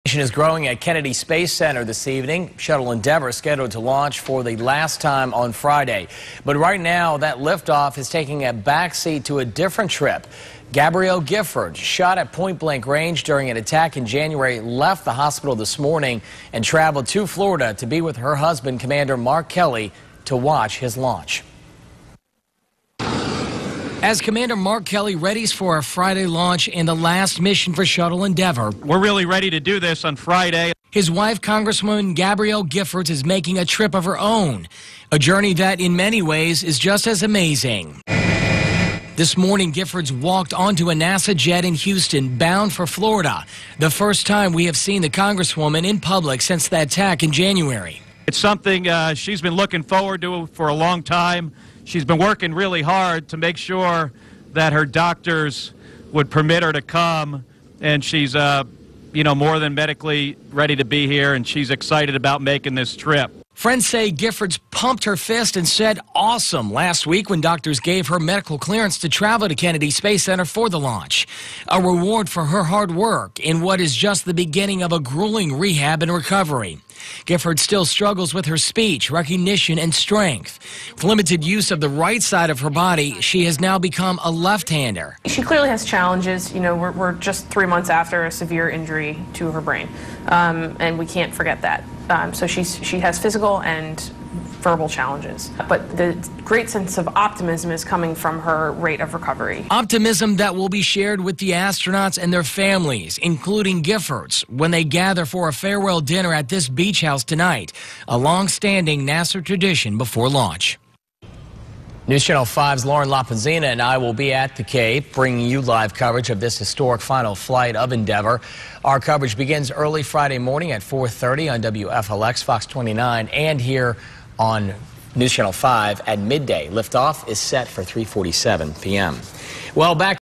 Is growing at Kennedy Space Center this evening. Shuttle Endeavor is scheduled to launch for the last time on Friday. But right now, that liftoff is taking a backseat to a different trip. Gabrielle Giffords, shot at point-blank range during an attack in January, left the hospital this morning and traveled to Florida to be with her husband, Commander Mark Kelly, to watch his launch. As Commander Mark Kelly readies for a Friday launch and the last mission for Shuttle Endeavor. We're really ready to do this on Friday. His wife, Congresswoman Gabrielle Giffords, is making a trip of her own, a journey that in many ways is just as amazing. This morning, Giffords walked onto a NASA jet in Houston, bound for Florida, the first time we have seen the Congresswoman in public since the attack in January. It's something she's been looking forward to for a long time. She's been working really hard to make sure that her doctors would permit her to come, and she's, more than medically ready to be here, and she's excited about making this trip. Friends say Giffords pumped her fist and said awesome last week when doctors gave her medical clearance to travel to Kennedy Space Center for the launch. A reward for her hard work in what is just the beginning of a grueling rehab and recovery. Giffords still struggles with her speech, recognition, and strength. With limited use of the right side of her body, she has now become a left-hander. She clearly has challenges. You know, we're just 3 months after a severe injury to her brain, and we can't forget that. So she has physical and verbal challenges. But the great sense of optimism is coming from her rate of recovery. Optimism that will be shared with the astronauts and their families, including Giffords, when they gather for a farewell dinner at this beach house tonight, a long-standing NASA tradition before launch. News Channel 5's Lauren Lapazina and I will be at the Cape, bringing you live coverage of this historic final flight of Endeavor. Our coverage begins early Friday morning at 4:30 on WFLX, Fox 29, and here on News Channel 5 at midday. Liftoff is set for 3:47 p.m. Well, back